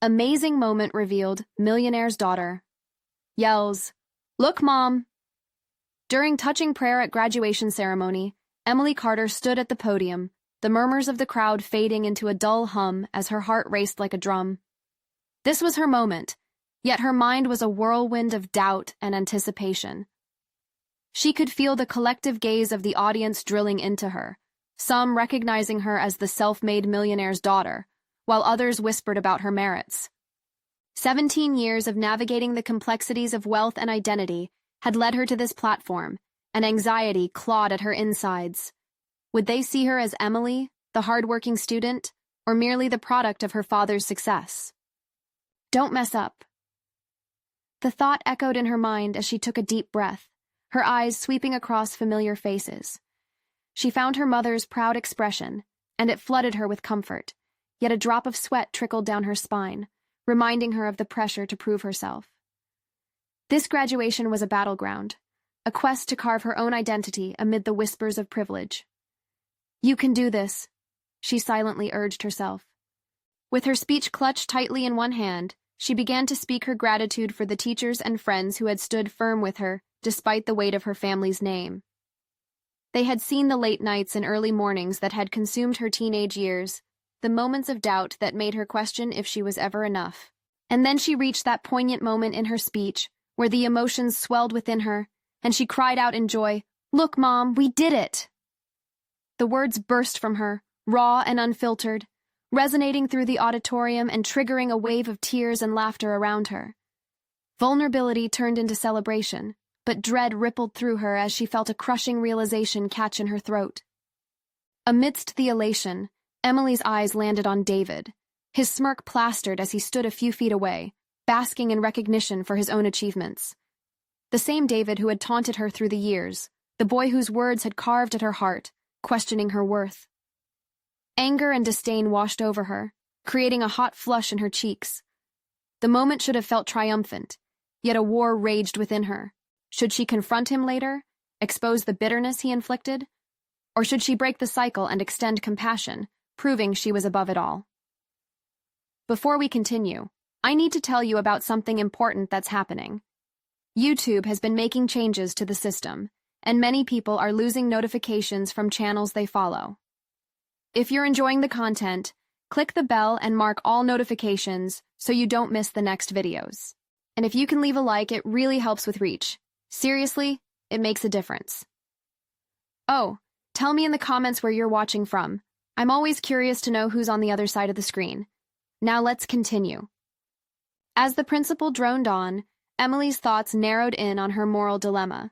Amazing moment revealed, Millionaire's daughter. Yells, "Look, Mom!" During touching prayer at graduation ceremony, Emily Carter stood at the podium, the murmurs of the crowd fading into a dull hum as her heart raced like a drum. This was her moment, yet her mind was a whirlwind of doubt and anticipation. She could feel the collective gaze of the audience drilling into her, some recognizing her as the self-made millionaire's daughter, while others whispered about her merits. 17 years of navigating the complexities of wealth and identity had led her to this platform, and anxiety clawed at her insides. Would they see her as Emily, the hardworking student, or merely the product of her father's success? Don't mess up. The thought echoed in her mind as she took a deep breath, her eyes sweeping across familiar faces. She found her mother's proud expression, and it flooded her with comfort, yet a drop of sweat trickled down her spine, reminding her of the pressure to prove herself. This graduation was a battleground, a quest to carve her own identity amid the whispers of privilege. "You can do this," she silently urged herself. With her speech clutched tightly in one hand, she began to speak her gratitude for the teachers and friends who had stood firm with her despite the weight of her family's name. They had seen the late nights and early mornings that had consumed her teenage years, the moments of doubt that made her question if she was ever enough. And then she reached that poignant moment in her speech where the emotions swelled within her, and she cried out in joy, "Look, Mom, we did it!" The words burst from her, raw and unfiltered, resonating through the auditorium and triggering a wave of tears and laughter around her. Vulnerability turned into celebration, but dread rippled through her as she felt a crushing realization catch in her throat. Amidst the elation, Emily's eyes landed on David, his smirk plastered as he stood a few feet away, basking in recognition for his own achievements. The same David who had taunted her through the years, the boy whose words had carved at her heart, questioning her worth. Anger and disdain washed over her, creating a hot flush in her cheeks. The moment should have felt triumphant, yet a war raged within her. Should she confront him later, expose the bitterness he inflicted? Or should she break the cycle and extend compassion, proving she was above it all? Before we continue, I need to tell you about something important that's happening. YouTube has been making changes to the system, and many people are losing notifications from channels they follow. If you're enjoying the content, click the bell and mark all notifications so you don't miss the next videos. And if you can leave a like, it really helps with reach. Seriously, it makes a difference. Oh, tell me in the comments where you're watching from. I'm always curious to know who's on the other side of the screen. Now let's continue. As the principal droned on, Emily's thoughts narrowed in on her moral dilemma.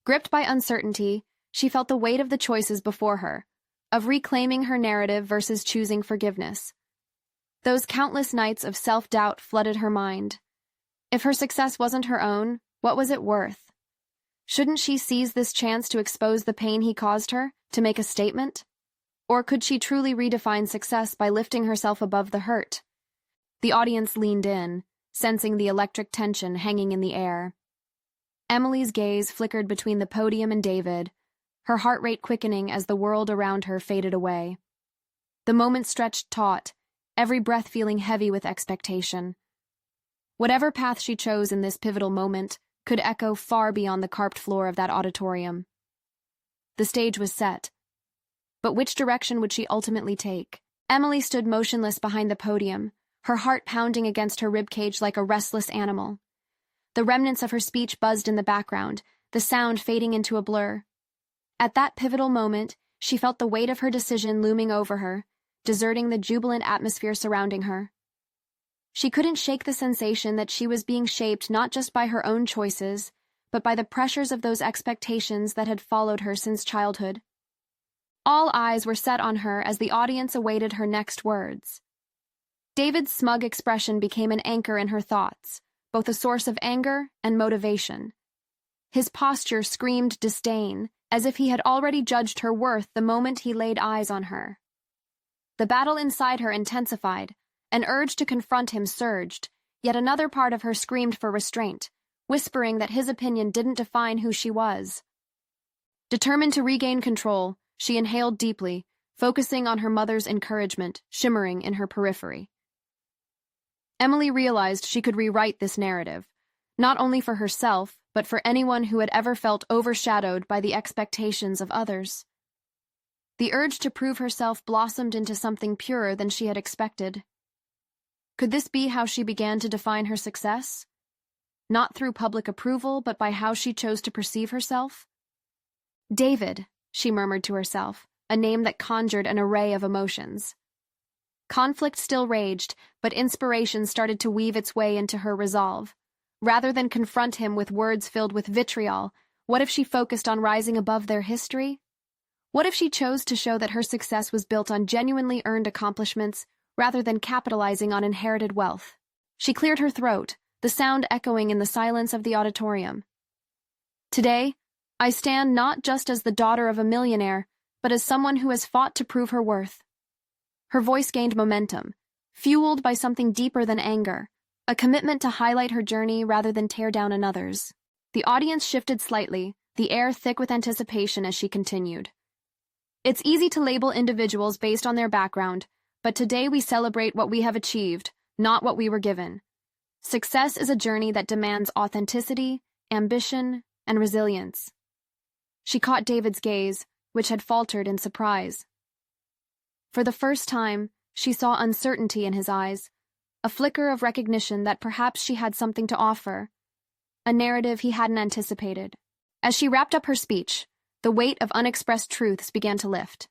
Gripped by uncertainty, she felt the weight of the choices before her, of reclaiming her narrative versus choosing forgiveness. Those countless nights of self-doubt flooded her mind. If her success wasn't her own, what was it worth? Shouldn't she seize this chance to expose the pain he caused her, to make a statement? Or could she truly redefine success by lifting herself above the hurt? The audience leaned in, sensing the electric tension hanging in the air. Emily's gaze flickered between the podium and David, her heart rate quickening as the world around her faded away. The moment stretched taut, every breath feeling heavy with expectation. Whatever path she chose in this pivotal moment could echo far beyond the carpet floor of that auditorium. The stage was set. But which direction would she ultimately take? Emily stood motionless behind the podium, her heart pounding against her ribcage like a restless animal. The remnants of her speech buzzed in the background, the sound fading into a blur. At that pivotal moment, she felt the weight of her decision looming over her, deserting the jubilant atmosphere surrounding her. She couldn't shake the sensation that she was being shaped not just by her own choices, but by the pressures of those expectations that had followed her since childhood. All eyes were set on her as the audience awaited her next words. David's smug expression became an anchor in her thoughts, both a source of anger and motivation. His posture screamed disdain, as if he had already judged her worth the moment he laid eyes on her. The battle inside her intensified. An urge to confront him surged, yet another part of her screamed for restraint, whispering that his opinion didn't define who she was. Determined to regain control, she inhaled deeply, focusing on her mother's encouragement, shimmering in her periphery. Emily realized she could rewrite this narrative, not only for herself, but for anyone who had ever felt overshadowed by the expectations of others. The urge to prove herself blossomed into something purer than she had expected. Could this be how she began to define her success? Not through public approval, but by how she chose to perceive herself? David, she murmured to herself, a name that conjured an array of emotions. Conflict still raged, but inspiration started to weave its way into her resolve. Rather than confront him with words filled with vitriol, what if she focused on rising above their history? What if she chose to show that her success was built on genuinely earned accomplishments rather than capitalizing on inherited wealth? She cleared her throat, the sound echoing in the silence of the auditorium. Today, I stand not just as the daughter of a millionaire, but as someone who has fought to prove her worth. Her voice gained momentum, fueled by something deeper than anger, a commitment to highlight her journey rather than tear down another's. The audience shifted slightly, the air thick with anticipation as she continued. It's easy to label individuals based on their background, but today we celebrate what we have achieved, not what we were given. Success is a journey that demands authenticity, ambition, and resilience. She caught David's gaze, which had faltered in surprise. For the first time, she saw uncertainty in his eyes, a flicker of recognition that perhaps she had something to offer, a narrative he hadn't anticipated. As she wrapped up her speech, the weight of unexpressed truths began to lift.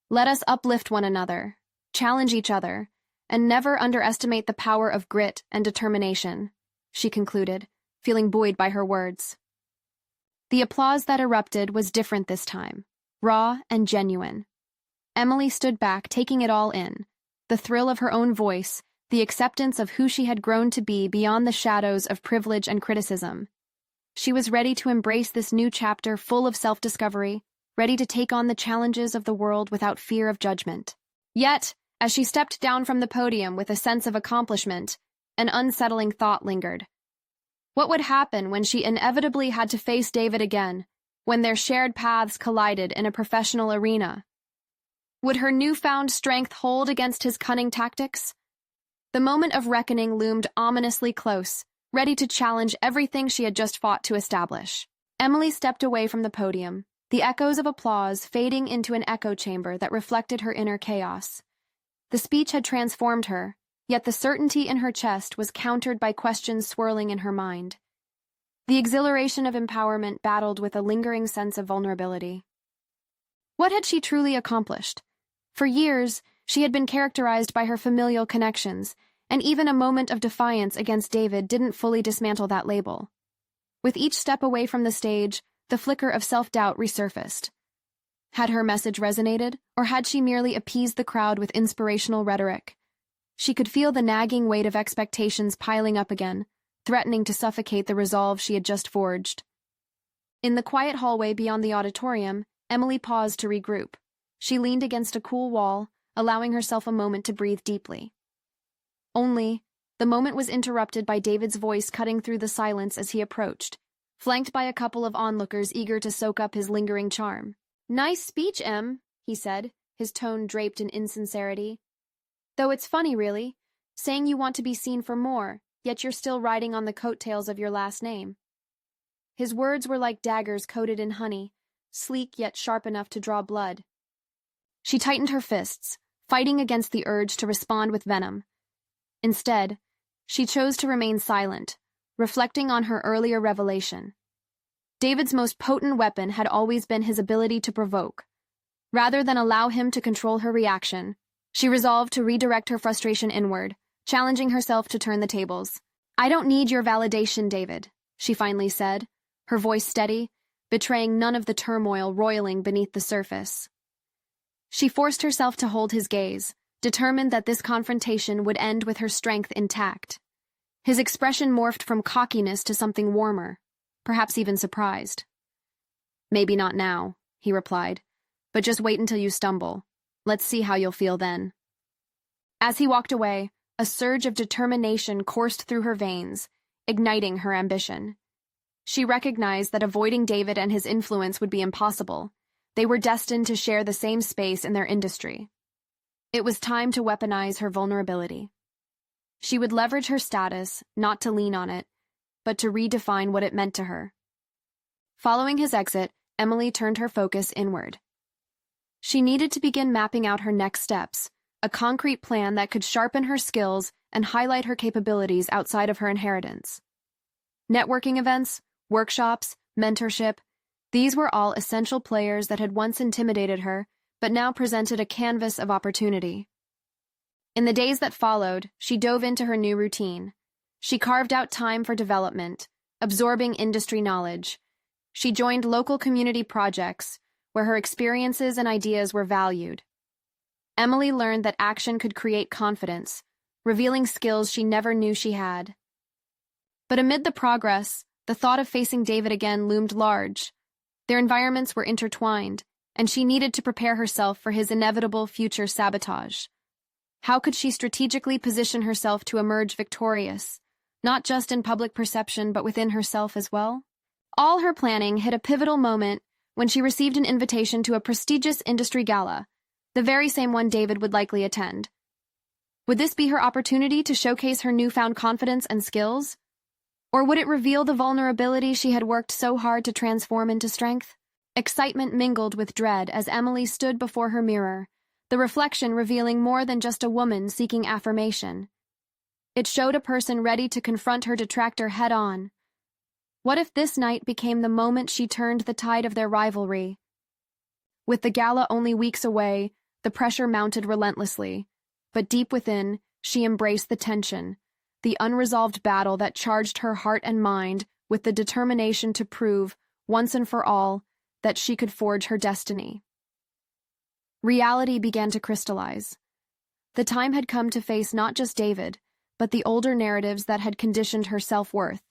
Let us uplift one another, challenge each other, and never underestimate the power of grit and determination, she concluded, feeling buoyed by her words. The applause that erupted was different this time, raw and genuine. Emily stood back, taking it all in, the thrill of her own voice, the acceptance of who she had grown to be beyond the shadows of privilege and criticism. She was ready to embrace this new chapter full of self-discovery, ready to take on the challenges of the world without fear of judgment. Yet, as she stepped down from the podium with a sense of accomplishment, an unsettling thought lingered. What would happen when she inevitably had to face David again, when their shared paths collided in a professional arena? Would her newfound strength hold against his cunning tactics? The moment of reckoning loomed ominously close, ready to challenge everything she had just fought to establish. Emily stepped away from the podium, the echoes of applause fading into an echo chamber that reflected her inner chaos. The speech had transformed her, yet the certainty in her chest was countered by questions swirling in her mind. The exhilaration of empowerment battled with a lingering sense of vulnerability. What had she truly accomplished? For years, she had been characterized by her familial connections, and even a moment of defiance against David didn't fully dismantle that label. With each step away from the stage, the flicker of self-doubt resurfaced. Had her message resonated, or had she merely appeased the crowd with inspirational rhetoric? She could feel the nagging weight of expectations piling up again, threatening to suffocate the resolve she had just forged. In the quiet hallway beyond the auditorium, Emily paused to regroup. She leaned against a cool wall, allowing herself a moment to breathe deeply. Only, the moment was interrupted by David's voice cutting through the silence as he approached, flanked by a couple of onlookers eager to soak up his lingering charm. "Nice speech, Em," he said, his tone draped in insincerity. "Though it's funny, really, saying you want to be seen for more, yet you're still riding on the coattails of your last name." His words were like daggers coated in honey, sleek yet sharp enough to draw blood. She tightened her fists, fighting against the urge to respond with venom. Instead, she chose to remain silent, reflecting on her earlier revelation. David's most potent weapon had always been his ability to provoke. Rather than allow him to control her reaction, she resolved to redirect her frustration inward, challenging herself to turn the tables. "I don't need your validation, David," she finally said, her voice steady, betraying none of the turmoil roiling beneath the surface. She forced herself to hold his gaze, determined that this confrontation would end with her strength intact. His expression morphed from cockiness to something warmer, perhaps even surprised. "Maybe not now," he replied, "but just wait until you stumble. Let's see how you'll feel then." As he walked away, a surge of determination coursed through her veins, igniting her ambition. She recognized that avoiding David and his influence would be impossible. They were destined to share the same space in their industry. It was time to weaponize her vulnerability. She would leverage her status, not to lean on it, but to redefine what it meant to her. Following his exit, Emily turned her focus inward. She needed to begin mapping out her next steps, a concrete plan that could sharpen her skills and highlight her capabilities outside of her inheritance. Networking events, workshops, mentorship, these were all essential players that had once intimidated her, but now presented a canvas of opportunity. In the days that followed, she dove into her new routine. She carved out time for development, absorbing industry knowledge. She joined local community projects, where her experiences and ideas were valued. Emily learned that action could create confidence, revealing skills she never knew she had. But amid the progress, the thought of facing David again loomed large. Their environments were intertwined, and she needed to prepare herself for his inevitable future sabotage. How could she strategically position herself to emerge victorious, not just in public perception but within herself as well? All her planning hit a pivotal moment when she received an invitation to a prestigious industry gala, the very same one David would likely attend. Would this be her opportunity to showcase her newfound confidence and skills? Or would it reveal the vulnerability she had worked so hard to transform into strength? Excitement mingled with dread as Emily stood before her mirror, the reflection revealing more than just a woman seeking affirmation. It showed a person ready to confront her detractor head-on. What if this night became the moment she turned the tide of their rivalry? With the gala only weeks away, the pressure mounted relentlessly, but deep within, she embraced the tension, the unresolved battle that charged her heart and mind with the determination to prove, once and for all, that she could forge her destiny. Reality began to crystallize. The time had come to face not just David, but the older narratives that had conditioned her self-worth.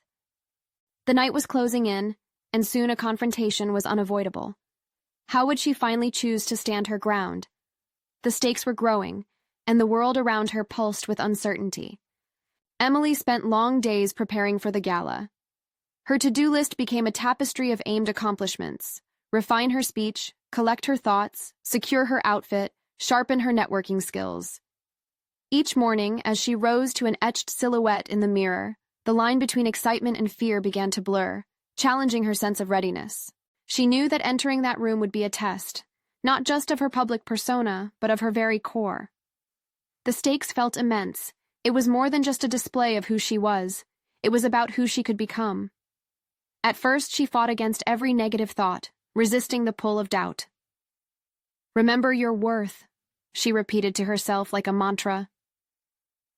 The night was closing in, and soon a confrontation was unavoidable. How would she finally choose to stand her ground? The stakes were growing, and the world around her pulsed with uncertainty. Emily spent long days preparing for the gala. Her to-do list became a tapestry of aimed accomplishments: refine her speech, collect her thoughts, secure her outfit, sharpen her networking skills. Each morning, as she rose to an etched silhouette in the mirror, the line between excitement and fear began to blur, challenging her sense of readiness. She knew that entering that room would be a test, not just of her public persona, but of her very core. The stakes felt immense. It was more than just a display of who she was. It was about who she could become. At first, she fought against every negative thought, resisting the pull of doubt. "Remember your worth," she repeated to herself like a mantra.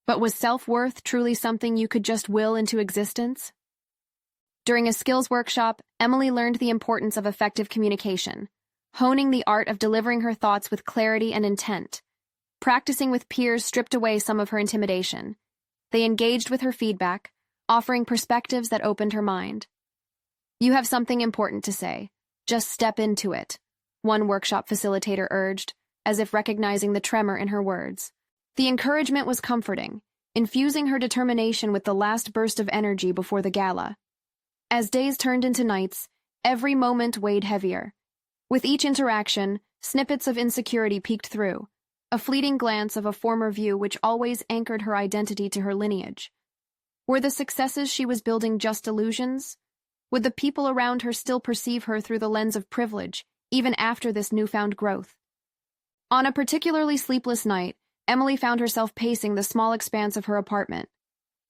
But was self-worth truly something you could just will into existence? During a skills workshop, Emily learned the importance of effective communication, honing the art of delivering her thoughts with clarity and intent. Practicing with peers stripped away some of her intimidation. They engaged with her feedback, offering perspectives that opened her mind. "You have something important to say. Just step into it," one workshop facilitator urged, as if recognizing the tremor in her words. The encouragement was comforting, infusing her determination with the last burst of energy before the gala. As days turned into nights, every moment weighed heavier. With each interaction, snippets of insecurity peeked through, a fleeting glance of a former view which always anchored her identity to her lineage. Were the successes she was building just illusions? Would the people around her still perceive her through the lens of privilege, even after this newfound growth? On a particularly sleepless night, Emily found herself pacing the small expanse of her apartment.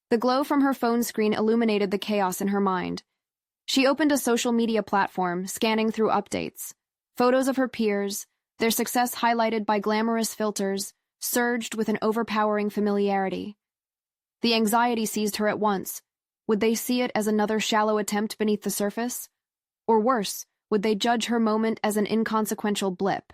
The glow from her phone screen illuminated the chaos in her mind. She opened a social media platform, scanning through updates. Photos of her peers, their success highlighted by glamorous filters, surged with an overpowering familiarity. The anxiety seized her at once. Would they see it as another shallow attempt beneath the surface? Or worse, would they judge her moment as an inconsequential blip?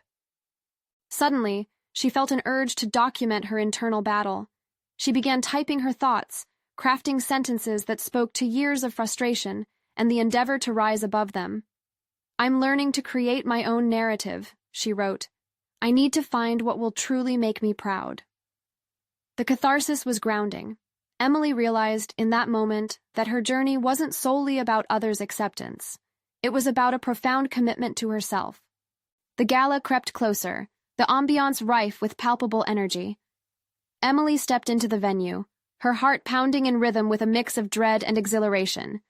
Suddenly, she felt an urge to document her internal battle. She began typing her thoughts, crafting sentences that spoke to years of frustration and the endeavor to rise above them. "I'm learning to create my own narrative," she wrote. "I need to find what will truly make me proud." The catharsis was grounding. Emily realized in that moment that her journey wasn't solely about others' acceptance. It was about a profound commitment to herself. The gala crept closer, the ambiance rife with palpable energy. Emily stepped into the venue, her heart pounding in rhythm with a mix of dread and exhilaration.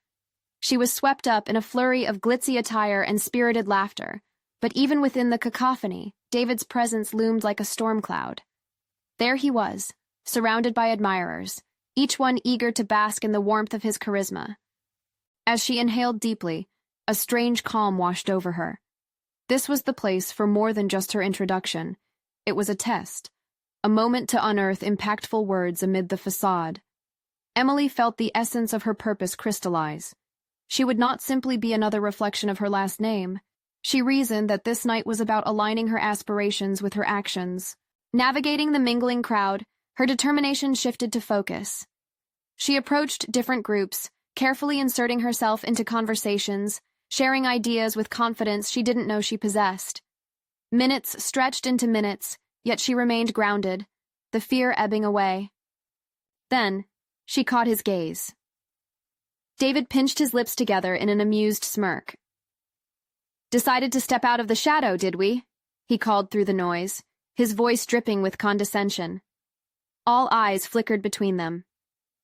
She was swept up in a flurry of glitzy attire and spirited laughter, but even within the cacophony, David's presence loomed like a storm cloud. There he was, surrounded by admirers, each one eager to bask in the warmth of his charisma. As she inhaled deeply, a strange calm washed over her. This was the place for more than just her introduction. It was a test, a moment to unearth impactful words amid the facade. Emily felt the essence of her purpose crystallize. She would not simply be another reflection of her last name. She reasoned that this night was about aligning her aspirations with her actions. Navigating the mingling crowd, her determination shifted to focus. She approached different groups, carefully inserting herself into conversations, sharing ideas with confidence she didn't know she possessed. Minutes stretched into minutes, yet she remained grounded, the fear ebbing away. Then, she caught his gaze. David pinched his lips together in an amused smirk. "Decided to step out of the shadow, did we?" he called through the noise, his voice dripping with condescension. All eyes flickered between them.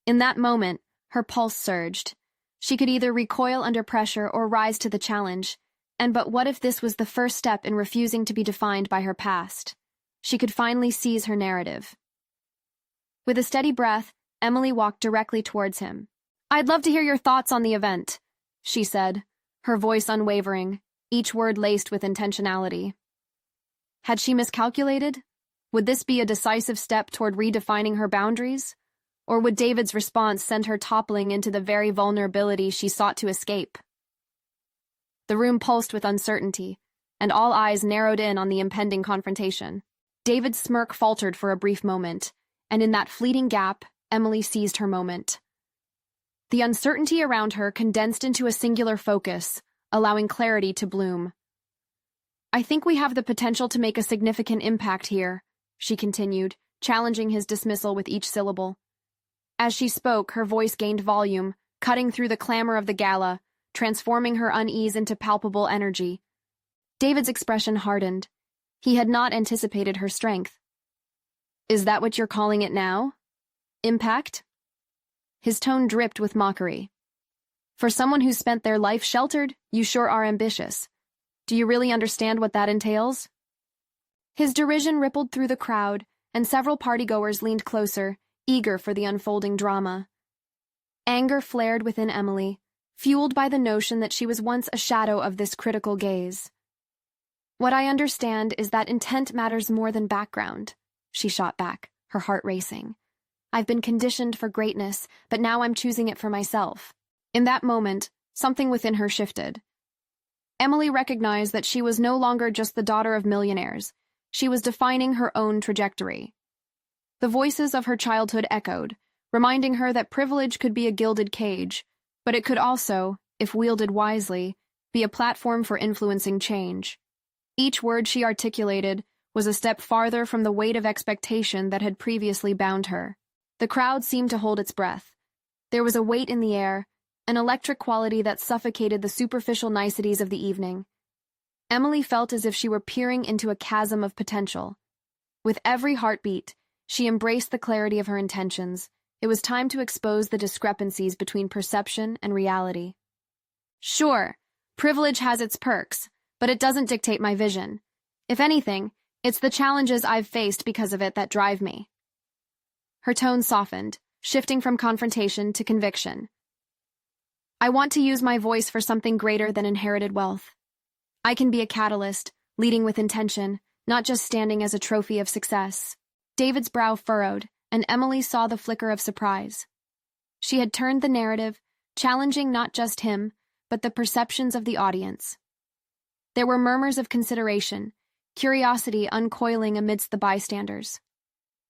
In that moment, her pulse surged. She could either recoil under pressure or rise to the challenge, but what if this was the first step in refusing to be defined by her past? She could finally seize her narrative. With a steady breath, Emily walked directly towards him. "I'd love to hear your thoughts on the event," she said, her voice unwavering, each word laced with intentionality. Had she miscalculated? Would this be a decisive step toward redefining her boundaries? Or would David's response send her toppling into the very vulnerability she sought to escape? The room pulsed with uncertainty, and all eyes narrowed in on the impending confrontation. David's smirk faltered for a brief moment, and in that fleeting gap, Emily seized her moment. The uncertainty around her condensed into a singular focus, allowing clarity to bloom. "I think we have the potential to make a significant impact here," she continued, challenging his dismissal with each syllable. As she spoke, her voice gained volume, cutting through the clamor of the gala, transforming her unease into palpable energy. David's expression hardened. He had not anticipated her strength. "Is that what you're calling it now? Impact?" His tone dripped with mockery. "For someone who spent their life sheltered, you sure are ambitious. Do you really understand what that entails?" His derision rippled through the crowd, and several partygoers leaned closer, eager for the unfolding drama. Anger flared within Emily, fueled by the notion that she was once a shadow of this critical gaze. "What I understand is that intent matters more than background," she shot back, her heart racing. "I've been conditioned for greatness, but now I'm choosing it for myself." In that moment, something within her shifted. Emily recognized that she was no longer just the daughter of millionaires. She was defining her own trajectory. The voices of her childhood echoed, reminding her that privilege could be a gilded cage, but it could also, if wielded wisely, be a platform for influencing change. Each word she articulated was a step farther from the weight of expectation that had previously bound her. The crowd seemed to hold its breath. There was a weight in the air, an electric quality that suffocated the superficial niceties of the evening. Emily felt as if she were peering into a chasm of potential. With every heartbeat, she embraced the clarity of her intentions. It was time to expose the discrepancies between perception and reality. "Sure, privilege has its perks, but it doesn't dictate my vision. If anything, it's the challenges I've faced because of it that drive me." Her tone softened, shifting from confrontation to conviction. "I want to use my voice for something greater than inherited wealth. I can be a catalyst, leading with intention, not just standing as a trophy of success." David's brow furrowed, and Emily saw the flicker of surprise. She had turned the narrative, challenging not just him, but the perceptions of the audience. There were murmurs of consideration, curiosity uncoiling amidst the bystanders.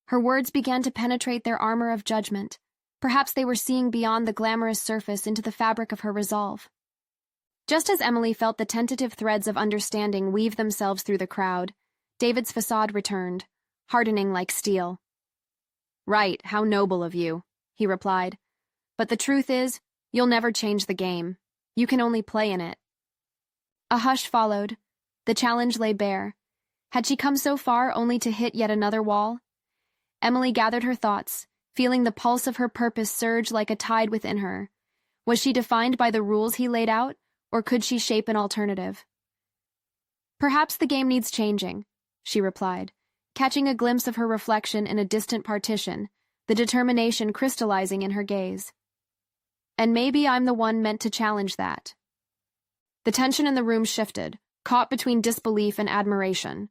Her words began to penetrate their armor of judgment. Perhaps they were seeing beyond the glamorous surface into the fabric of her resolve. Just as Emily felt the tentative threads of understanding weave themselves through the crowd, David's facade returned, hardening like steel. "Right, how noble of you," he replied. "But the truth is, you'll never change the game. You can only play in it." A hush followed. The challenge lay bare. Had she come so far only to hit yet another wall? Emily gathered her thoughts, feeling the pulse of her purpose surge like a tide within her. Was she defined by the rules he laid out, or could she shape an alternative? "Perhaps the game needs changing," she replied, catching a glimpse of her reflection in a distant partition, the determination crystallizing in her gaze. "And maybe I'm the one meant to challenge that." The tension in the room shifted, caught between disbelief and admiration.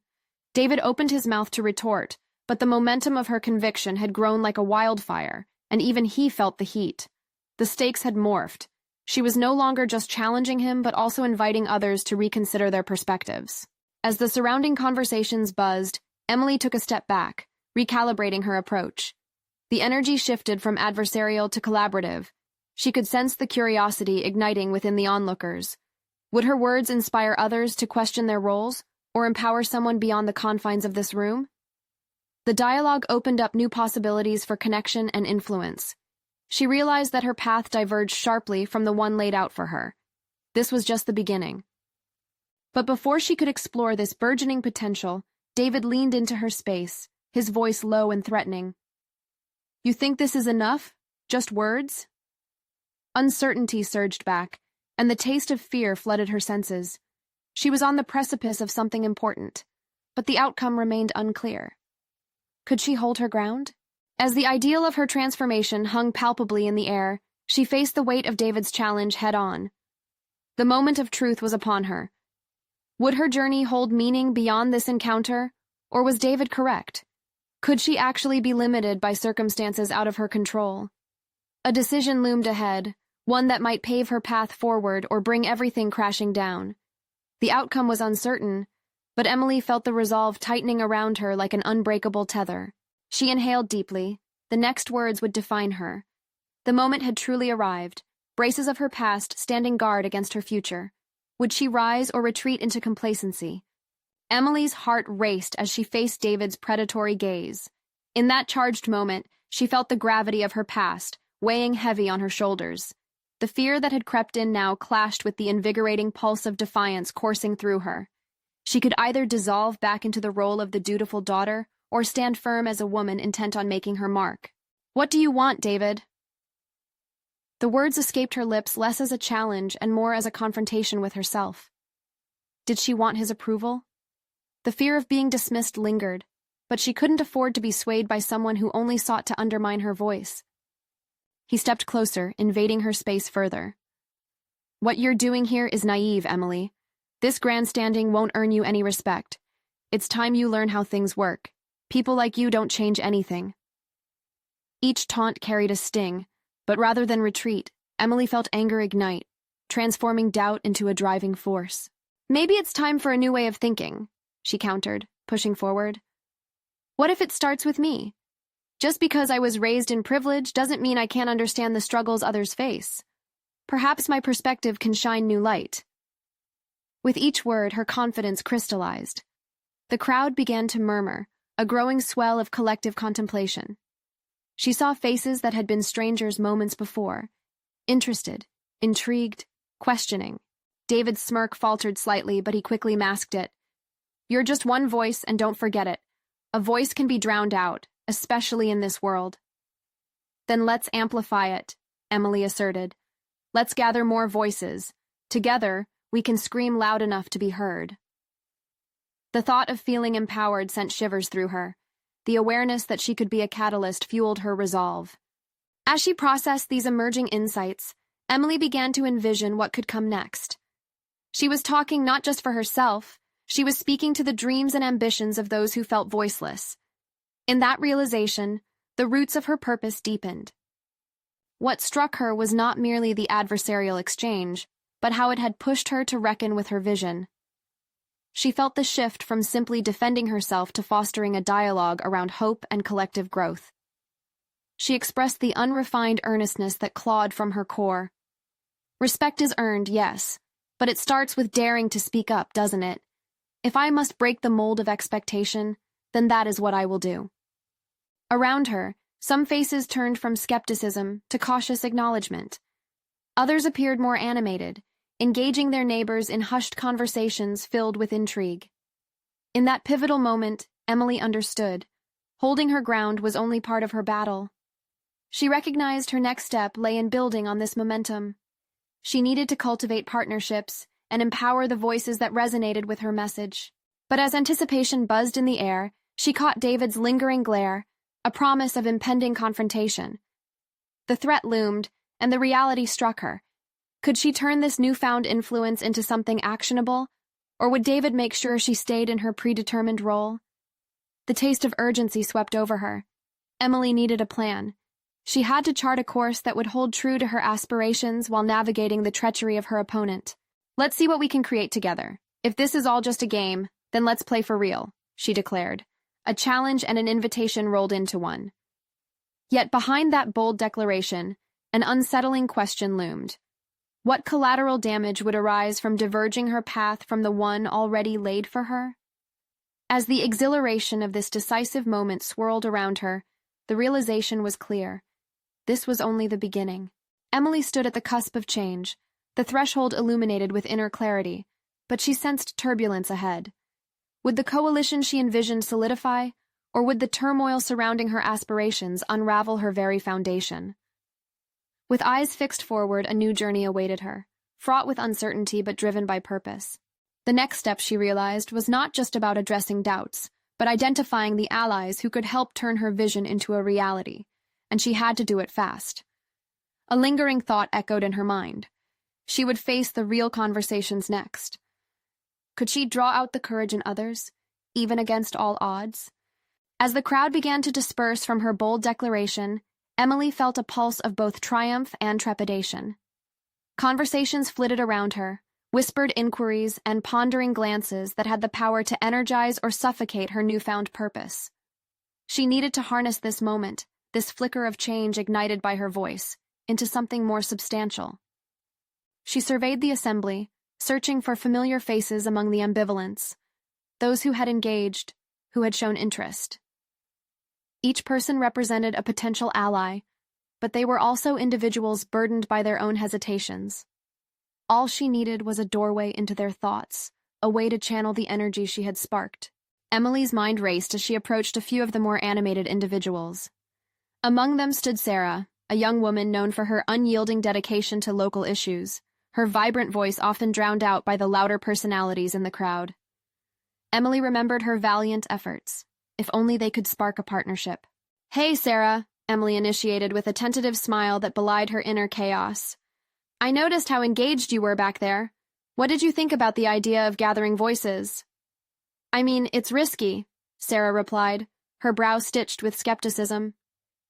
David opened his mouth to retort, but the momentum of her conviction had grown like a wildfire, and even he felt the heat. The stakes had morphed. She was no longer just challenging him, but also inviting others to reconsider their perspectives. As the surrounding conversations buzzed, Emily took a step back, recalibrating her approach. The energy shifted from adversarial to collaborative. She could sense the curiosity igniting within the onlookers. Would her words inspire others to question their roles, or empower someone beyond the confines of this room? The dialogue opened up new possibilities for connection and influence. She realized that her path diverged sharply from the one laid out for her. This was just the beginning. But before she could explore this burgeoning potential, David leaned into her space, his voice low and threatening. "You think this is enough? Just words?" Uncertainty surged back, and the taste of fear flooded her senses. She was on the precipice of something important, but the outcome remained unclear. Could she hold her ground? As the ideal of her transformation hung palpably in the air, she faced the weight of David's challenge head-on. The moment of truth was upon her. Would her journey hold meaning beyond this encounter, or was David correct? Could she actually be limited by circumstances out of her control? A decision loomed ahead, one that might pave her path forward or bring everything crashing down. The outcome was uncertain, but Emily felt the resolve tightening around her like an unbreakable tether. She inhaled deeply. The next words would define her. The moment had truly arrived, braces of her past standing guard against her future. Would she rise or retreat into complacency? Emily's heart raced as she faced David's predatory gaze. In that charged moment, she felt the gravity of her past, weighing heavy on her shoulders. The fear that had crept in now clashed with the invigorating pulse of defiance coursing through her. She could either dissolve back into the role of the dutiful daughter or stand firm as a woman intent on making her mark. "What do you want, David?" The words escaped her lips less as a challenge and more as a confrontation with herself. Did she want his approval? The fear of being dismissed lingered, but she couldn't afford to be swayed by someone who only sought to undermine her voice. He stepped closer, invading her space further. "What you're doing here is naive, Emily. This grandstanding won't earn you any respect. It's time you learn how things work. People like you don't change anything." Each taunt carried a sting, but rather than retreat, Emily felt anger ignite, transforming doubt into a driving force. "Maybe it's time for a new way of thinking," she countered, pushing forward. "What if it starts with me? Just because I was raised in privilege doesn't mean I can't understand the struggles others face. Perhaps my perspective can shine new light." With each word, her confidence crystallized. The crowd began to murmur, a growing swell of collective contemplation. She saw faces that had been strangers moments before, interested, intrigued, questioning. David's smirk faltered slightly, but he quickly masked it. "You're just one voice, and don't forget it. A voice can be drowned out, especially in this world." "Then let's amplify it," Emily asserted. "Let's gather more voices. Together, we can scream loud enough to be heard." The thought of feeling empowered sent shivers through her. The awareness that she could be a catalyst fueled her resolve. As she processed these emerging insights, Emily began to envision what could come next. She was talking not just for herself, she was speaking to the dreams and ambitions of those who felt voiceless. In that realization, the roots of her purpose deepened. What struck her was not merely the adversarial exchange, but how it had pushed her to reckon with her vision. She felt the shift from simply defending herself to fostering a dialogue around hope and collective growth. She expressed the unrefined earnestness that clawed from her core. "Respect is earned, yes, but it starts with daring to speak up, doesn't it? If I must break the mold of expectation, then that is what I will do." Around her, some faces turned from skepticism to cautious acknowledgement. Others appeared more animated, engaging their neighbors in hushed conversations filled with intrigue. In that pivotal moment, Emily understood. Holding her ground was only part of her battle. She recognized her next step lay in building on this momentum. She needed to cultivate partnerships and empower the voices that resonated with her message. But as anticipation buzzed in the air, she caught David's lingering glare, a promise of impending confrontation. The threat loomed, and the reality struck her. Could she turn this newfound influence into something actionable, or would David make sure she stayed in her predetermined role? The taste of urgency swept over her. Emily needed a plan. She had to chart a course that would hold true to her aspirations while navigating the treachery of her opponent. "Let's see what we can create together. If this is all just a game, then let's play for real," she declared. A challenge and an invitation rolled into one. Yet behind that bold declaration, an unsettling question loomed. What collateral damage would arise from diverging her path from the one already laid for her? As the exhilaration of this decisive moment swirled around her, the realization was clear. This was only the beginning. Emily stood at the cusp of change, the threshold illuminated with inner clarity, but she sensed turbulence ahead. Would the coalition she envisioned solidify, or would the turmoil surrounding her aspirations unravel her very foundation? With eyes fixed forward, a new journey awaited her, fraught with uncertainty but driven by purpose. The next step, she realized, was not just about addressing doubts, but identifying the allies who could help turn her vision into a reality, and she had to do it fast. A lingering thought echoed in her mind. She would face the real conversations next. Could she draw out the courage in others, even against all odds? As the crowd began to disperse from her bold declaration, Emily felt a pulse of both triumph and trepidation. Conversations flitted around her, whispered inquiries and pondering glances that had the power to energize or suffocate her newfound purpose. She needed to harness this moment, this flicker of change ignited by her voice, into something more substantial. She surveyed the assembly, searching for familiar faces among the ambivalents, those who had engaged, who had shown interest. Each person represented a potential ally, but they were also individuals burdened by their own hesitations. All she needed was a doorway into their thoughts, a way to channel the energy she had sparked. Emily's mind raced as she approached a few of the more animated individuals. Among them stood Sarah, a young woman known for her unyielding dedication to local issues, her vibrant voice often drowned out by the louder personalities in the crowd. Emily remembered her valiant efforts. If only they could spark a partnership. "Hey, Sarah," Emily initiated with a tentative smile that belied her inner chaos. "I noticed how engaged you were back there. What did you think about the idea of gathering voices?" "I mean, it's risky," Sarah replied, her brow stitched with skepticism.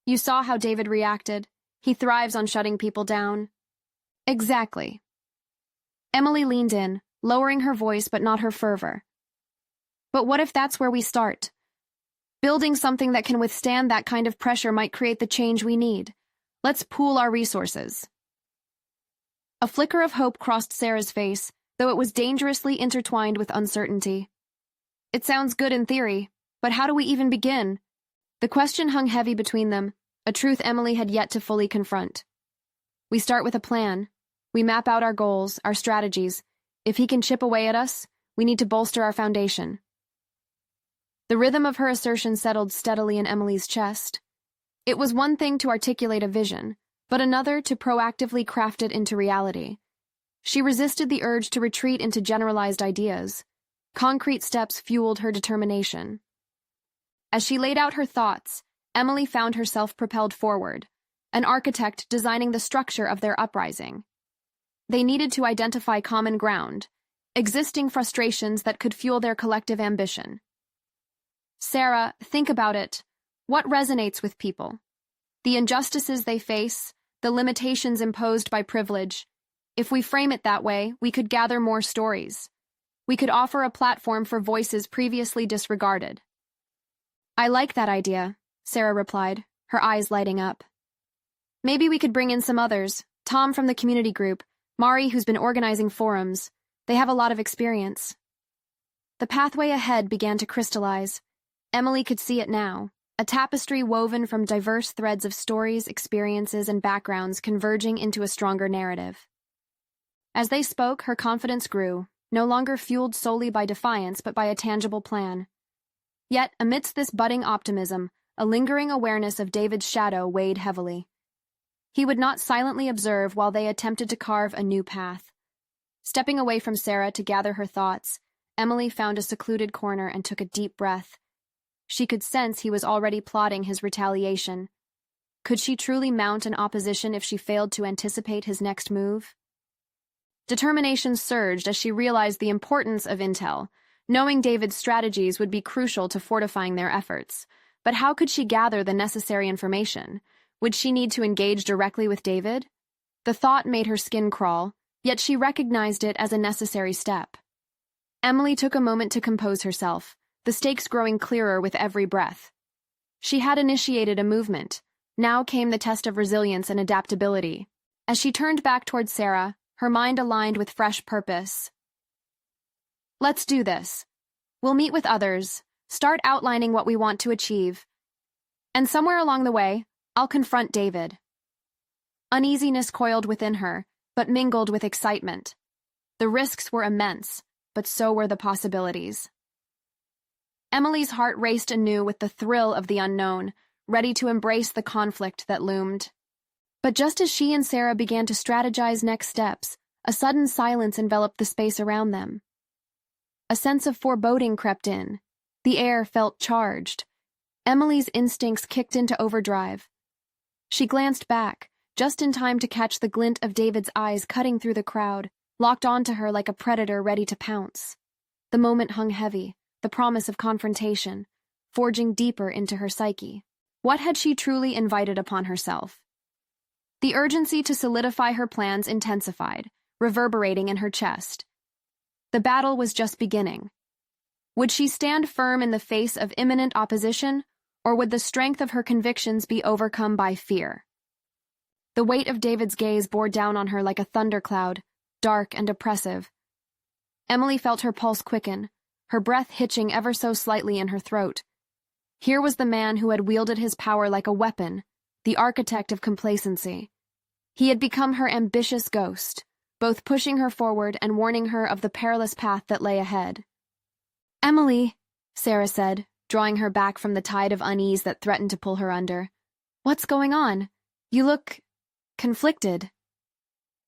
"You saw how David reacted. He thrives on shutting people down." "Exactly." Emily leaned in, lowering her voice but not her fervor. "But what if that's where we start? Building something that can withstand that kind of pressure might create the change we need. Let's pool our resources." A flicker of hope crossed Sarah's face, though it was dangerously intertwined with uncertainty. "It sounds good in theory, but how do we even begin?" The question hung heavy between them, a truth Emily had yet to fully confront. "We start with a plan. We map out our goals, our strategies. If he can chip away at us, we need to bolster our foundation." The rhythm of her assertion settled steadily in Emily's chest. It was one thing to articulate a vision, but another to proactively craft it into reality. She resisted the urge to retreat into generalized ideas. Concrete steps fueled her determination. As she laid out her thoughts, Emily found herself propelled forward, an architect designing the structure of their uprising. They needed to identify common ground, existing frustrations that could fuel their collective ambition. "Sarah, think about it. What resonates with people? The injustices they face, the limitations imposed by privilege. If we frame it that way, we could gather more stories. We could offer a platform for voices previously disregarded." "I like that idea," Sarah replied, her eyes lighting up. "Maybe we could bring in some others, Tom from the community group, Mari who's been organizing forums. They have a lot of experience." The pathway ahead began to crystallize. Emily could see it now, a tapestry woven from diverse threads of stories, experiences, and backgrounds converging into a stronger narrative. As they spoke, her confidence grew, no longer fueled solely by defiance but by a tangible plan. Yet, amidst this budding optimism, a lingering awareness of David's shadow weighed heavily. He would not silently observe while they attempted to carve a new path. Stepping away from Sarah to gather her thoughts, Emily found a secluded corner and took a deep breath. She could sense he was already plotting his retaliation. Could she truly mount an opposition if she failed to anticipate his next move? Determination surged as she realized the importance of intel. Knowing David's strategies would be crucial to fortifying their efforts. But how could she gather the necessary information? Would she need to engage directly with David? The thought made her skin crawl, yet she recognized it as a necessary step. Emily took a moment to compose herself, the stakes growing clearer with every breath. She had initiated a movement. Now came the test of resilience and adaptability. As she turned back toward Sarah, her mind aligned with fresh purpose. Let's do this. We'll meet with others, start outlining what we want to achieve. And somewhere along the way, I'll confront David. Uneasiness coiled within her, but mingled with excitement. The risks were immense, but so were the possibilities. Emily's heart raced anew with the thrill of the unknown, ready to embrace the conflict that loomed. But just as she and Sarah began to strategize next steps, a sudden silence enveloped the space around them. A sense of foreboding crept in. The air felt charged. Emily's instincts kicked into overdrive. She glanced back, just in time to catch the glint of David's eyes cutting through the crowd, locked onto her like a predator ready to pounce. The moment hung heavy, the promise of confrontation, forging deeper into her psyche. What had she truly invited upon herself? The urgency to solidify her plans intensified, reverberating in her chest. The battle was just beginning. Would she stand firm in the face of imminent opposition, or would the strength of her convictions be overcome by fear? The weight of David's gaze bore down on her like a thundercloud, dark and oppressive. Emily felt her pulse quicken, her breath hitching ever so slightly in her throat. Here was the man who had wielded his power like a weapon, the architect of complacency. He had become her ambitious ghost, both pushing her forward and warning her of the perilous path that lay ahead. "Emily," Sarah said, drawing her back from the tide of unease that threatened to pull her under. "What's going on? You look conflicted."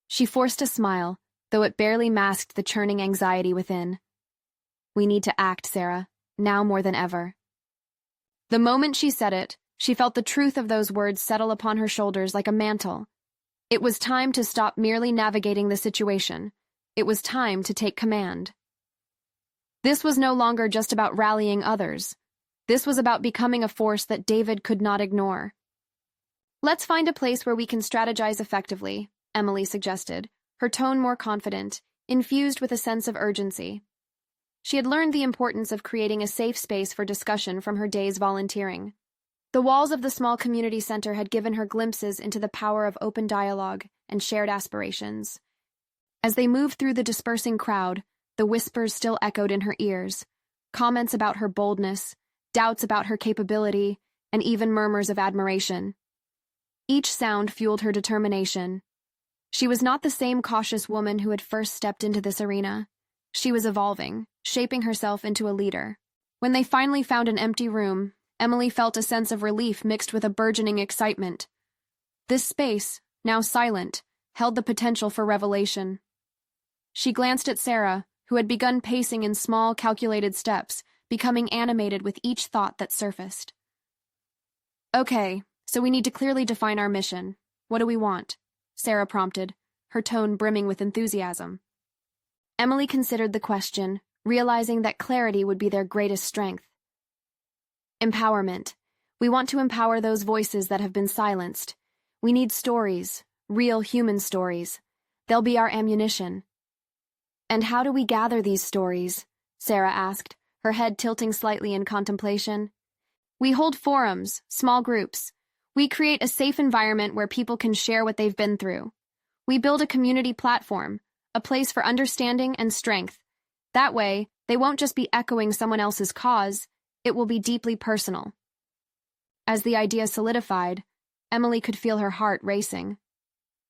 She forced a smile, though it barely masked the churning anxiety within. "We need to act, Sarah, now more than ever." The moment she said it, she felt the truth of those words settle upon her shoulders like a mantle. It was time to stop merely navigating the situation. It was time to take command. This was no longer just about rallying others. This was about becoming a force that David could not ignore. "Let's find a place where we can strategize effectively," Emily suggested, her tone more confident, infused with a sense of urgency. She had learned the importance of creating a safe space for discussion from her days volunteering. The walls of the small community center had given her glimpses into the power of open dialogue and shared aspirations. As they moved through the dispersing crowd, the whispers still echoed in her ears, comments about her boldness, doubts about her capability, and even murmurs of admiration. Each sound fueled her determination. She was not the same cautious woman who had first stepped into this arena. She was evolving, shaping herself into a leader. When they finally found an empty room, Emily felt a sense of relief mixed with a burgeoning excitement. This space, now silent, held the potential for revelation. She glanced at Sarah, who had begun pacing in small, calculated steps, becoming animated with each thought that surfaced. "Okay, so we need to clearly define our mission. What do we want?" Sarah prompted, her tone brimming with enthusiasm. Emily considered the question, realizing that clarity would be their greatest strength. "Empowerment. We want to empower those voices that have been silenced. We need stories, real human stories. They'll be our ammunition." "And how do we gather these stories?" Sarah asked, her head tilting slightly in contemplation. "We hold forums, small groups. We create a safe environment where people can share what they've been through. We build a community platform, a place for understanding and strength. That way, they won't just be echoing someone else's cause, it will be deeply personal." As the idea solidified, Emily could feel her heart racing.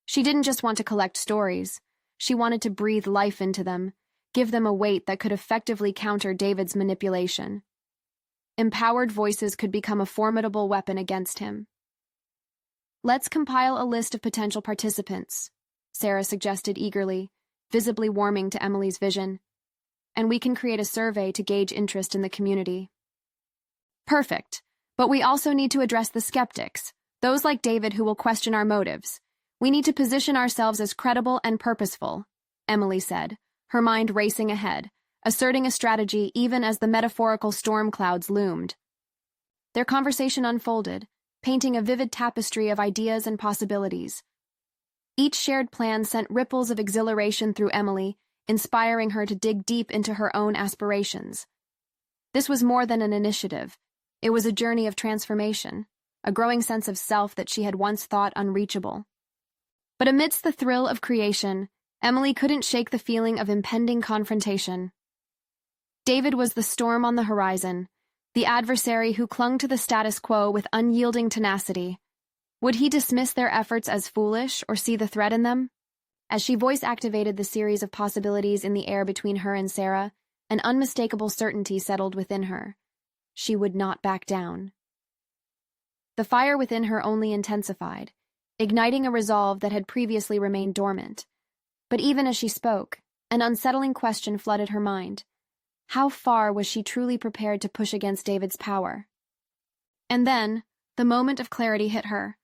She didn't just want to collect stories. She wanted to breathe life into them, give them a weight that could effectively counter David's manipulation. empowered voices could become a formidable weapon against him. "Let's compile a list of potential participants," Sarah suggested eagerly, visibly warming to Emily's vision. "And we can create a survey to gauge interest in the community." "Perfect. But we also need to address the skeptics, those like David who will question our motives. We need to position ourselves as credible and purposeful," Emily said, her mind racing ahead, asserting a strategy even as the metaphorical storm clouds loomed. Their conversation unfolded, painting a vivid tapestry of ideas and possibilities. Each shared plan sent ripples of exhilaration through Emily, inspiring her to dig deep into her own aspirations. This was more than an initiative. It was a journey of transformation, a growing sense of self that she had once thought unreachable. But amidst the thrill of creation, Emily couldn't shake the feeling of impending confrontation. David was the storm on the horizon, the adversary who clung to the status quo with unyielding tenacity. Would he dismiss their efforts as foolish or see the threat in them? As she voice-activated the series of possibilities in the air between her and Sarah, an unmistakable certainty settled within her. She would not back down. The fire within her only intensified, igniting a resolve that had previously remained dormant. But even as she spoke, an unsettling question flooded her mind. How far was she truly prepared to push against David's power? And then, the moment of clarity hit her.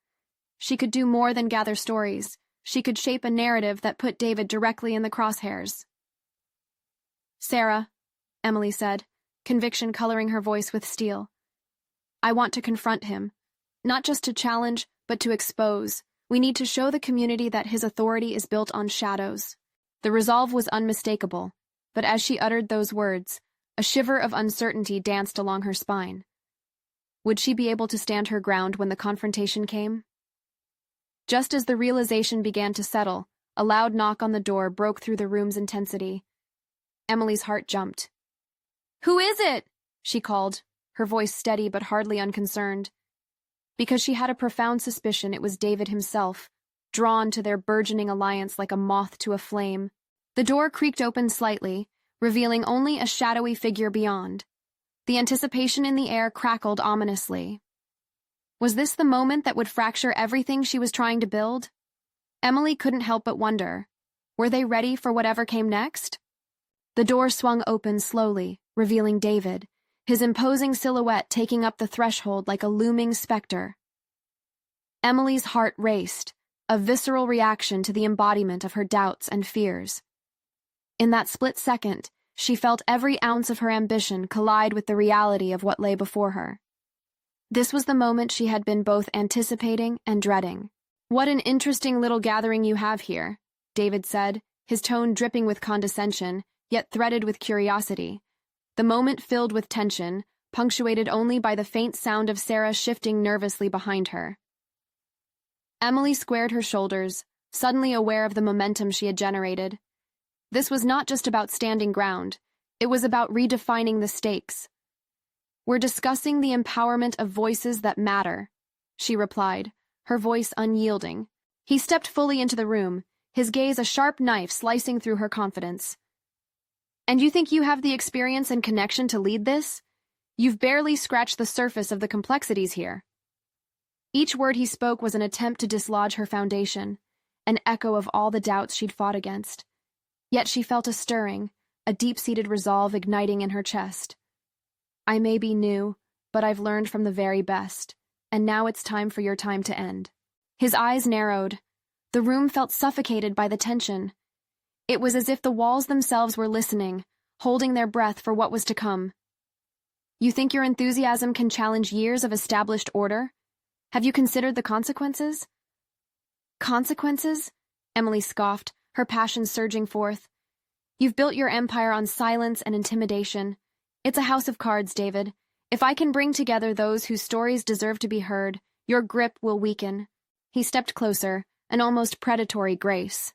She could do more than gather stories. She could shape a narrative that put David directly in the crosshairs. "Sarah," Emily said, conviction coloring her voice with steel. "I want to confront him. Not just to challenge, but to expose. We need to show the community that his authority is built on shadows." The resolve was unmistakable, but as she uttered those words, a shiver of uncertainty danced along her spine. Would she be able to stand her ground when the confrontation came? Just as the realization began to settle, a loud knock on the door broke through the room's intensity. Emily's heart jumped. "Who is it?" she called, her voice steady but hardly unconcerned. Because she had a profound suspicion it was David himself, drawn to their burgeoning alliance like a moth to a flame. The door creaked open slightly, revealing only a shadowy figure beyond. The anticipation in the air crackled ominously. Was this the moment that would fracture everything she was trying to build? Emily couldn't help but wonder. Were they ready for whatever came next? The door swung open slowly, revealing David, his imposing silhouette taking up the threshold like a looming specter. Emily's heart raced, a visceral reaction to the embodiment of her doubts and fears. In that split second, she felt every ounce of her ambition collide with the reality of what lay before her. This was the moment she had been both anticipating and dreading. "What an interesting little gathering you have here," David said, his tone dripping with condescension, yet threaded with curiosity. The moment filled with tension, punctuated only by the faint sound of Sarah shifting nervously behind her. Emily squared her shoulders, suddenly aware of the momentum she had generated. This was not just about standing ground. It was about redefining the stakes. "We're discussing the empowerment of voices that matter," she replied, her voice unyielding. He stepped fully into the room, his gaze a sharp knife slicing through her confidence. "And you think you have the experience and connection to lead this? You've barely scratched the surface of the complexities here." Each word he spoke was an attempt to dislodge her foundation, an echo of all the doubts she'd fought against. Yet she felt a stirring, a deep-seated resolve igniting in her chest. "I may be new, but I've learned from the very best, and now it's time for your time to end." His eyes narrowed. The room felt suffocated by the tension. It was as if the walls themselves were listening, holding their breath for what was to come. "You think your enthusiasm can challenge years of established order? Have you considered the consequences?" "Consequences?" Emily scoffed, her passion surging forth. "You've built your empire on silence and intimidation. It's a house of cards, David. If I can bring together those whose stories deserve to be heard, your grip will weaken." He stepped closer, an almost predatory grace.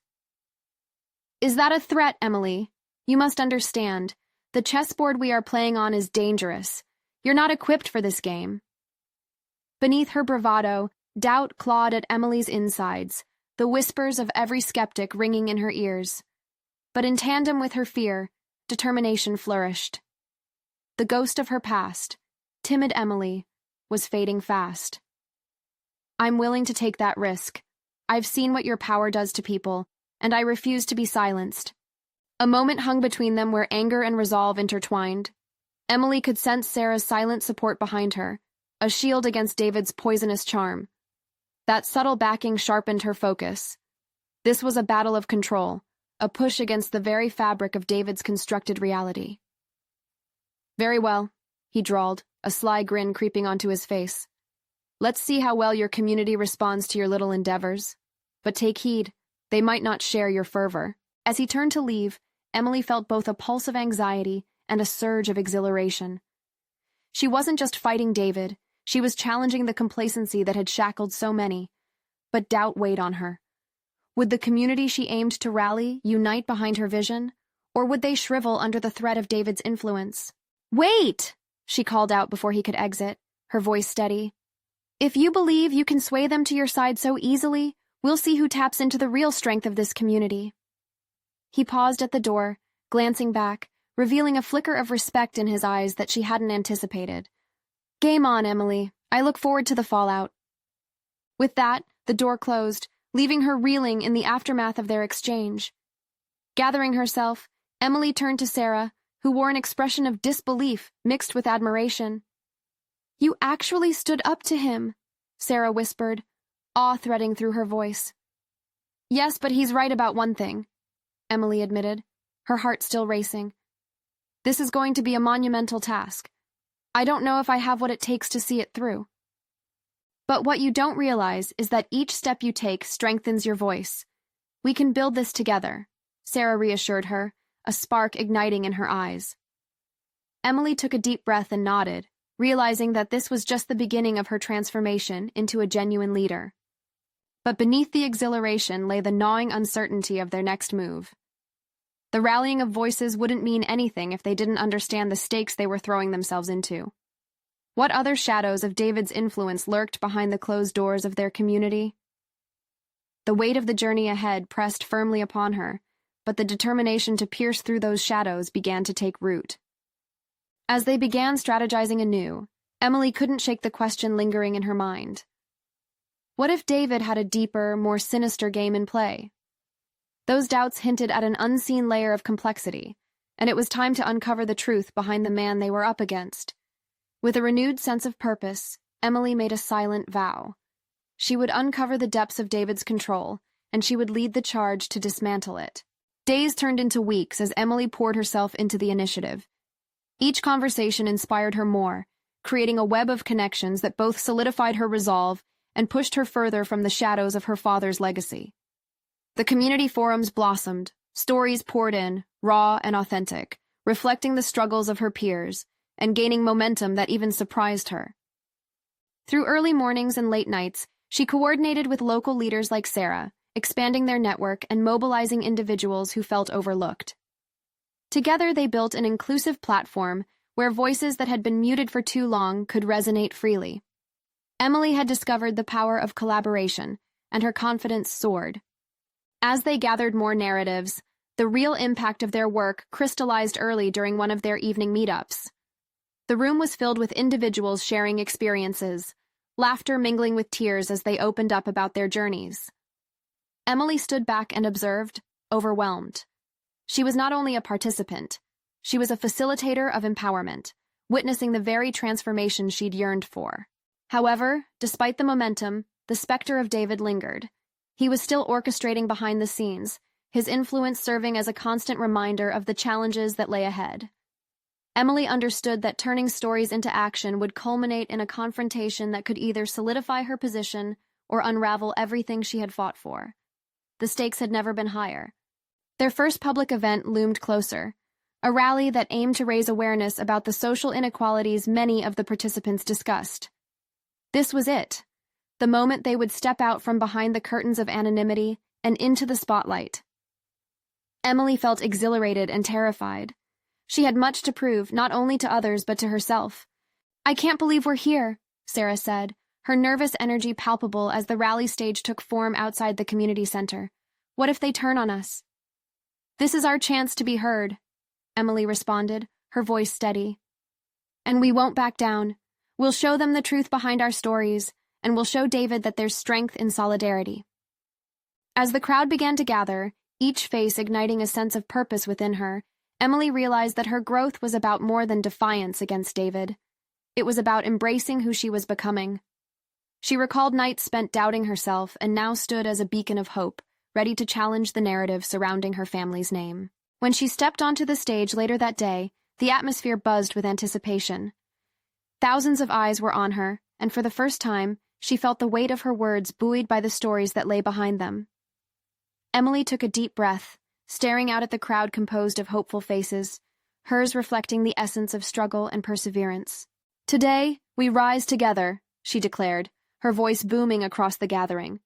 "Is that a threat, Emily? You must understand. The chessboard we are playing on is dangerous. You're not equipped for this game." Beneath her bravado, doubt clawed at Emily's insides, the whispers of every skeptic ringing in her ears. But in tandem with her fear, determination flourished. The ghost of her past, timid Emily, was fading fast. I'm willing to take that risk. I've seen what your power does to people, and I refuse to be silenced. A moment hung between them where anger and resolve intertwined. Emily could sense Sarah's silent support behind her, a shield against David's poisonous charm. That subtle backing sharpened her focus. This was a battle of control, a push against the very fabric of David's constructed reality. Very well, he drawled, a sly grin creeping onto his face. Let's see how well your community responds to your little endeavors. But take heed, they might not share your fervor. As he turned to leave, Emily felt both a pulse of anxiety and a surge of exhilaration. She wasn't just fighting David, she was challenging the complacency that had shackled so many. But doubt weighed on her. Would the community she aimed to rally unite behind her vision, or would they shrivel under the threat of David's influence? "Wait!" she called out before he could exit, her voice steady. "If you believe you can sway them to your side so easily, we'll see who taps into the real strength of this community." He paused at the door, glancing back, revealing a flicker of respect in his eyes that she hadn't anticipated. "Game on, Emily. I look forward to the fallout." With that, the door closed, leaving her reeling in the aftermath of their exchange. Gathering herself, Emily turned to Sarah, who wore an expression of disbelief mixed with admiration. "You actually stood up to him," Sarah whispered, awe threading through her voice. "Yes, but he's right about one thing," Emily admitted, her heart still racing. "This is going to be a monumental task. I don't know if I have what it takes to see it through." "But what you don't realize is that each step you take strengthens your voice. We can build this together," Sarah reassured her, a spark igniting in her eyes. Emily took a deep breath and nodded, realizing that this was just the beginning of her transformation into a genuine leader. But beneath the exhilaration lay the gnawing uncertainty of their next move. The rallying of voices wouldn't mean anything if they didn't understand the stakes they were throwing themselves into. What other shadows of David's influence lurked behind the closed doors of their community? The weight of the journey ahead pressed firmly upon her, but the determination to pierce through those shadows began to take root. As they began strategizing anew, Emily couldn't shake the question lingering in her mind. What if David had a deeper, more sinister game in play? Those doubts hinted at an unseen layer of complexity, and it was time to uncover the truth behind the man they were up against. With a renewed sense of purpose, Emily made a silent vow. She would uncover the depths of David's control, and she would lead the charge to dismantle it. Days turned into weeks as Emily poured herself into the initiative. Each conversation inspired her more, creating a web of connections that both solidified her resolve and pushed her further from the shadows of her father's legacy. The community forums blossomed, stories poured in, raw and authentic, reflecting the struggles of her peers, and gaining momentum that even surprised her. Through early mornings and late nights, she coordinated with local leaders like Sarah, expanding their network and mobilizing individuals who felt overlooked. Together, they built an inclusive platform where voices that had been muted for too long could resonate freely. Emily had discovered the power of collaboration, and her confidence soared. As they gathered more narratives, the real impact of their work crystallized early during one of their evening meetups. The room was filled with individuals sharing experiences, laughter mingling with tears as they opened up about their journeys. Emily stood back and observed, overwhelmed. She was not only a participant, she was a facilitator of empowerment, witnessing the very transformation she'd yearned for. However, despite the momentum, the specter of David lingered. He was still orchestrating behind the scenes, his influence serving as a constant reminder of the challenges that lay ahead. Emily understood that turning stories into action would culminate in a confrontation that could either solidify her position or unravel everything she had fought for. The stakes had never been higher. Their first public event loomed closer, a rally that aimed to raise awareness about the social inequalities many of the participants discussed. This was it, the moment they would step out from behind the curtains of anonymity and into the spotlight. Emily felt exhilarated and terrified. She had much to prove, not only to others but to herself. "I can't believe we're here," Sarah said, her nervous energy palpable as the rally stage took form outside the community center. "What if they turn on us?" "This is our chance to be heard," Emily responded, her voice steady. "And we won't back down. We'll show them the truth behind our stories, and we'll show David that there's strength in solidarity. As the crowd began to gather, each face igniting a sense of purpose within her, Emily realized that her growth was about more than defiance against David. It was about embracing who she was becoming. She recalled nights spent doubting herself and now stood as a beacon of hope, ready to challenge the narrative surrounding her family's name. When she stepped onto the stage later that day, the atmosphere buzzed with anticipation. Thousands of eyes were on her, and for the first time, she felt the weight of her words buoyed by the stories that lay behind them. Emily took a deep breath, staring out at the crowd composed of hopeful faces, hers reflecting the essence of struggle and perseverance. "Today, we rise together," she declared, her voice booming across the gathering.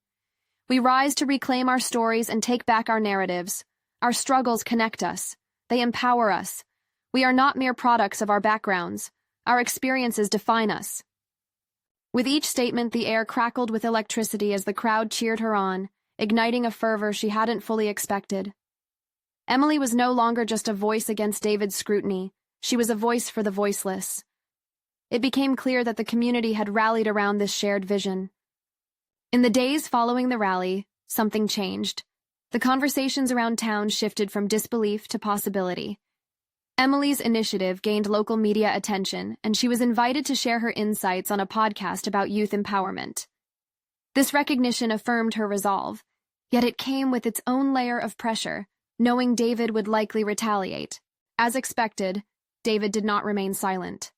"We rise to reclaim our stories and take back our narratives. Our struggles connect us. They empower us. We are not mere products of our backgrounds. Our experiences define us." With each statement, the air crackled with electricity as the crowd cheered her on, igniting a fervor she hadn't fully expected. Emily was no longer just a voice against David's scrutiny. She was a voice for the voiceless. It became clear that the community had rallied around this shared vision. In the days following the rally, something changed. The conversations around town shifted from disbelief to possibility. Emily's initiative gained local media attention, and she was invited to share her insights on a podcast about youth empowerment. This recognition affirmed her resolve, yet it came with its own layer of pressure, knowing David would likely retaliate. As expected, David did not remain silent.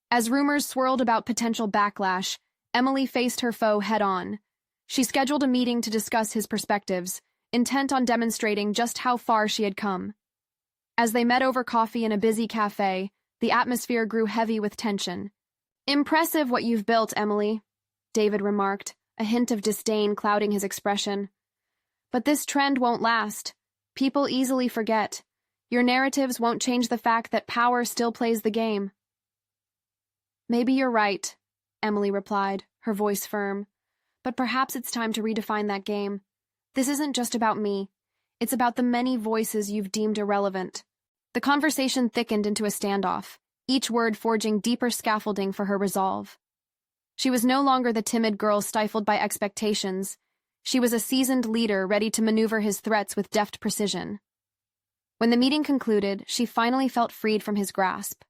As rumors swirled about potential backlash, Emily faced her foe head-on. She scheduled a meeting to discuss his perspectives, intent on demonstrating just how far she had come. As they met over coffee in a busy cafe, the atmosphere grew heavy with tension. "Impressive what you've built, Emily," David remarked, a hint of disdain clouding his expression. "But this trend won't last. People easily forget. Your narratives won't change the fact that power still plays the game." "Maybe you're right," Emily replied, her voice firm. "But perhaps it's time to redefine that game. This isn't just about me. It's about the many voices you've deemed irrelevant." The conversation thickened into a standoff, each word forging deeper scaffolding for her resolve. She was no longer the timid girl stifled by expectations. She was a seasoned leader ready to maneuver his threats with deft precision. When the meeting concluded, she finally felt freed from his grasp.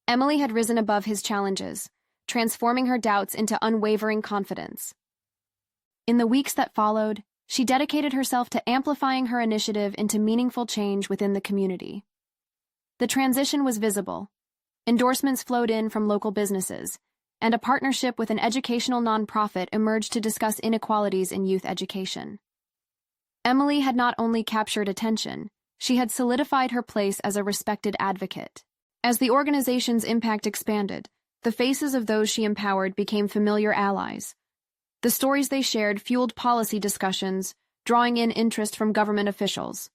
Emily had risen above his challenges, transforming her doubts into unwavering confidence. In the weeks that followed, she dedicated herself to amplifying her initiative into meaningful change within the community. The transition was visible. Endorsements flowed in from local businesses, and a partnership with an educational nonprofit emerged to discuss inequalities in youth education. Emily had not only captured attention, she had solidified her place as a respected advocate. As the organization's impact expanded, the faces of those she empowered became familiar allies. The stories they shared fueled policy discussions, drawing in interest from government officials.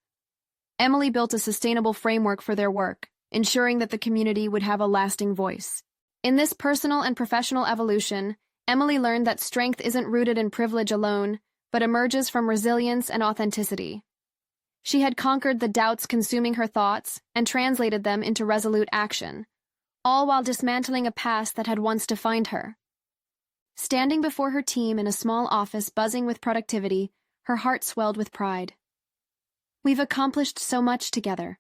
Emily built a sustainable framework for their work, ensuring that the community would have a lasting voice. In this personal and professional evolution, Emily learned that strength isn't rooted in privilege alone, but emerges from resilience and authenticity. She had conquered the doubts consuming her thoughts and translated them into resolute action, all while dismantling a past that had once defined her. Standing before her team in a small office buzzing with productivity, her heart swelled with pride. "We've accomplished so much together.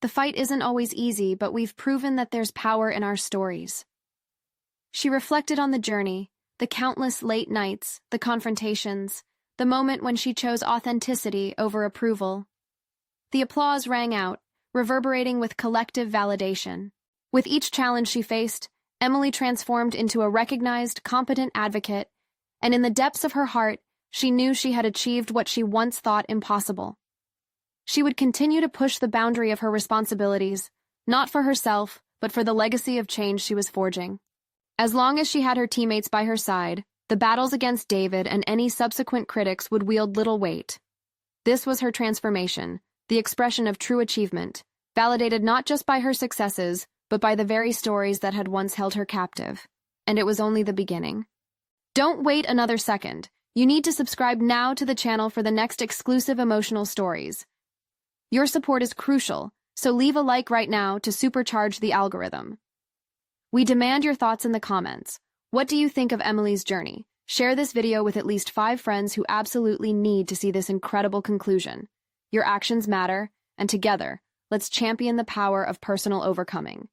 The fight isn't always easy, but we've proven that there's power in our stories." She reflected on the journey, the countless late nights, the confrontations, the moment when she chose authenticity over approval. The applause rang out, reverberating with collective validation. With each challenge she faced, Emily transformed into a recognized, competent advocate, and in the depths of her heart, she knew she had achieved what she once thought impossible. She would continue to push the boundary of her responsibilities, not for herself, but for the legacy of change she was forging. As long as she had her teammates by her side, the battles against David and any subsequent critics would wield little weight. This was her transformation, the expression of true achievement, validated not just by her successes, but by the very stories that had once held her captive. And it was only the beginning. Don't wait another second. You need to subscribe now to the channel for the next exclusive emotional stories. Your support is crucial, so leave a like right now to supercharge the algorithm. We demand your thoughts in the comments. What do you think of Emily's journey? Share this video with at least 5 friends who absolutely need to see this incredible conclusion. Your actions matter, and together, let's champion the power of personal overcoming.